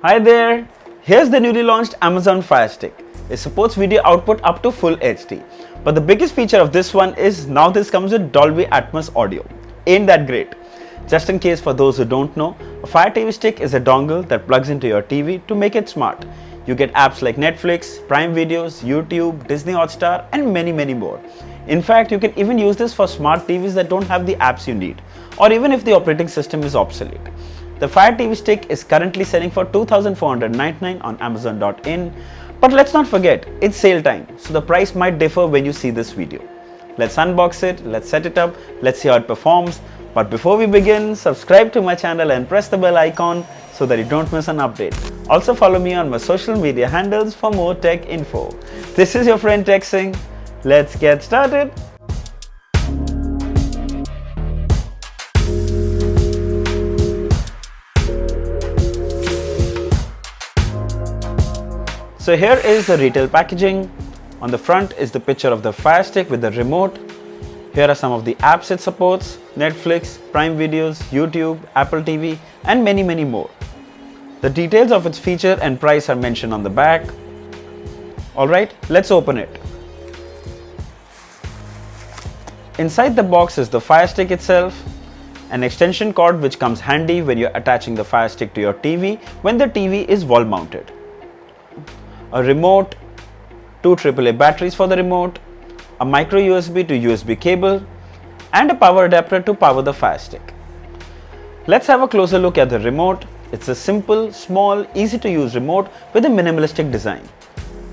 Hi there! Here's the newly launched Amazon Fire Stick. It supports video output up to full HD. But the biggest feature of this one is now this comes with Dolby Atmos audio. Ain't that great? Just in case for those who don't know, a Fire TV Stick is a dongle that plugs into your TV to make it smart. You get apps like Netflix, Prime Videos, YouTube, Disney Hotstar and many more. In fact, you can even use this for smart TVs that don't have the apps you need, or even if the operating system is obsolete. The Fire TV Stick is currently selling for $2,499 on Amazon.in, but let's not forget, it's sale time, so the price might differ when you see this video. Let's unbox it, let's set it up, let's see how it performs. But before we begin, subscribe to my channel and press the bell icon so that you don't miss an update. Also follow me on my social media handles for more tech info. This is your friend TechSing. Let's get started. So here is the retail packaging. On the front is the picture of the Fire Stick with the remote. Here are some of the apps it supports: Netflix, Prime Videos, YouTube, Apple TV and many more. The details of its feature and price are mentioned on the back. Alright, let's open it. Inside the box is the Fire Stick itself, an extension cord which comes handy when you're attaching the Fire Stick to your TV when the TV is wall mounted. A remote, two AAA batteries for the remote, a micro USB to USB cable, and a power adapter to power the Fire Stick. Let's have a closer look at the remote. It's a simple, small, easy to use remote with a minimalistic design.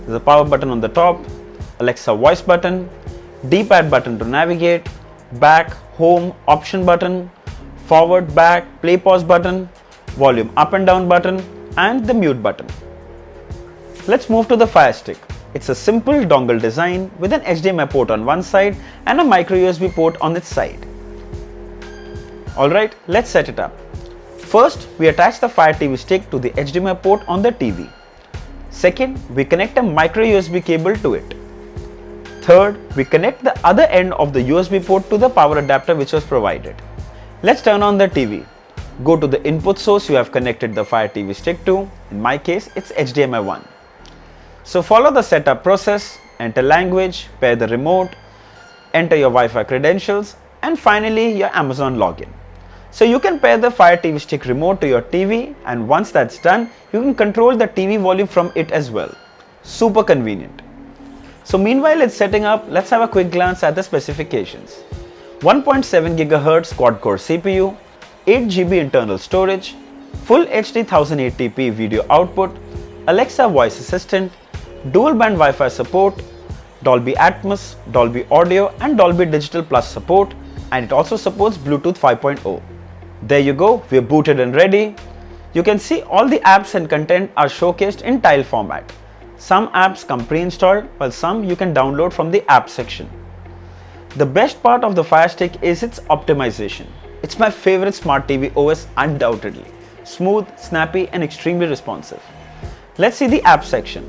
There's a power button on the top, Alexa voice button, D-pad button to navigate, back, home, option button, forward, back, play pause button, volume up and down button, and the mute button. Let's move to the Fire Stick. It's a simple dongle design with an HDMI port on one side and a micro USB port on its side. Alright, let's set it up. First, we attach the Fire TV Stick to the HDMI port on the TV. Second, we connect a micro USB cable to it. Third, we connect the other end of the USB port to the power adapter which was provided. Let's turn on the TV. Go to the input source you have connected the Fire TV Stick to. In my case, it's HDMI 1. So follow the setup process, enter language, pair the remote, enter your Wi-Fi credentials, and finally your Amazon login. So you can pair the Fire TV Stick remote to your TV, and once that's done, you can control the TV volume from it as well. Super convenient. So meanwhile it's setting up, let's have a quick glance at the specifications. 1.7 GHz quad-core CPU, 8 GB internal storage, full HD 1080p video output, Alexa voice assistant, dual band Wi-Fi support, Dolby Atmos, Dolby Audio and Dolby Digital Plus support, and it also supports Bluetooth 5.0. There you go, we're booted and ready. You can see all the apps and content are showcased in tile format. Some apps come pre-installed while some you can download from the app section. The best part of the Fire Stick is its optimization. It's my favorite smart TV OS undoubtedly. Smooth, snappy and extremely responsive. Let's see the app section.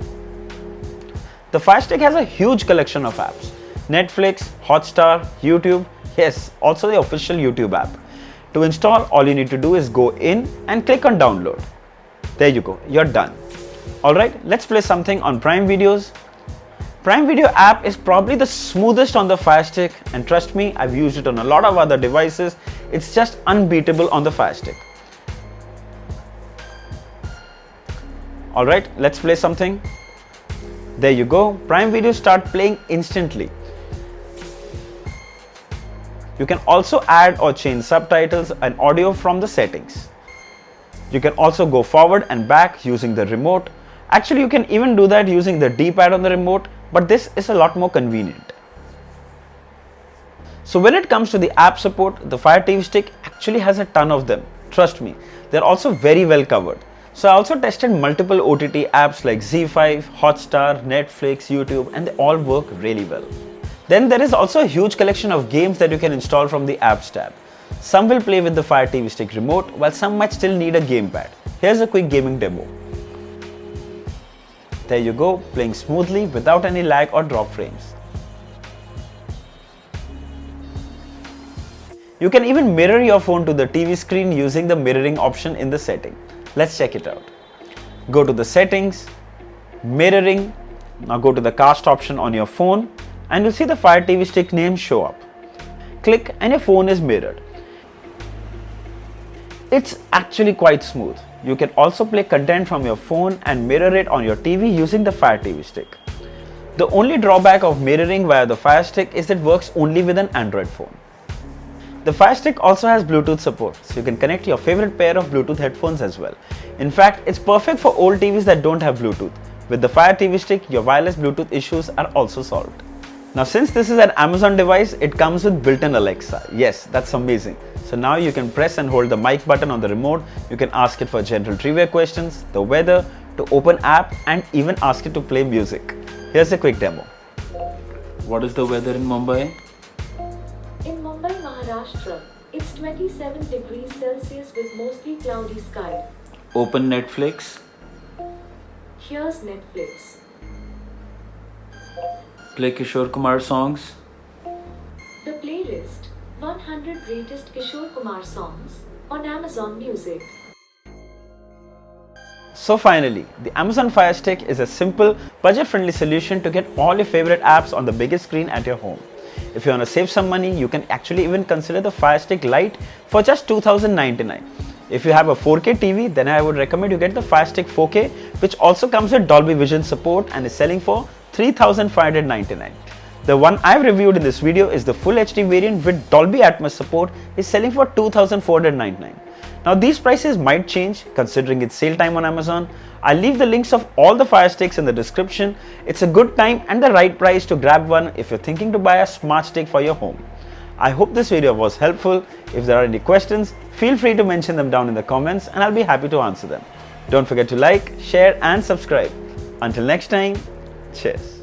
The Fire Stick has a huge collection of apps. Netflix, Hotstar, YouTube, yes, also the official YouTube app. To install, all you need to do is go in and click on download. There you go, you're done. Alright, let's play something on Prime Videos. Prime Video app is probably the smoothest on the Fire Stick, and trust me, I've used it on a lot of other devices. It's just unbeatable on the Fire Stick. Alright, let's play something. There you go, Prime Video start playing instantly. You can also add or change subtitles and audio from the settings. You can also go forward and back using the remote. Actually, you can even do that using the D-pad on the remote, but this is a lot more convenient. So when it comes to the app support, the Fire TV Stick actually has a ton of them. Trust me, they're also very well covered. So I also tested multiple OTT apps like ZEE5, Hotstar, Netflix, YouTube, and they all work really well. Then there is also a huge collection of games that you can install from the apps tab. Some will play with the Fire TV Stick remote, while some might still need a gamepad. Here's a quick gaming demo. There you go, playing smoothly without any lag or drop frames. You can even mirror your phone to the TV screen using the mirroring option in the setting. Let's check it out. go to the settings, mirroring. Now go to the cast option on your phone and you'll see the Fire TV Stick name show up. Click and your phone is mirrored. It's actually quite smooth. You can also play content from your phone and mirror it on your TV using the Fire TV Stick. The only drawback of mirroring via the Fire Stick is it works only with an Android phone. The Fire Stick also has Bluetooth support, so you can connect your favorite pair of Bluetooth headphones as well. In fact, it's perfect for old TVs that don't have Bluetooth. With the Fire TV Stick, your wireless Bluetooth issues are also solved. Now since this is an Amazon device, it comes with built-in Alexa. Yes, that's amazing. So now you can press and hold the mic button on the remote, you can ask it for general trivia questions, the weather, to open app and even ask it to play music. Here's a quick demo. What is the weather in Mumbai? In Mumbai, Maharashtra, it's 27 degrees Celsius with mostly cloudy sky. Open Netflix. Here's Netflix. Play Kishore Kumar songs. The playlist 100 Greatest Kishore Kumar Songs on Amazon Music. So finally, the Amazon Fire Stick is a simple, budget-friendly solution to get all your favorite apps on the biggest screen at your home. If you want to save some money, you can actually even consider the Fire Stick Lite for just $2,099. If you have a 4K TV, then I would recommend you get the Fire Stick 4K, which also comes with Dolby Vision support and is selling for $3,599. The one I've reviewed in this video is the Full HD variant with Dolby Atmos support, is selling for $2,499. Now these prices might change considering it's sale time on Amazon. I'll leave the links of all the Fire Sticks in the description. It's a good time and the right price to grab one if you're thinking to buy a smart stick for your home. I hope this video was helpful. If there are any questions, feel free to mention them down in the comments and I'll be happy to answer them. Don't forget to like, share and subscribe. Until next time, cheers.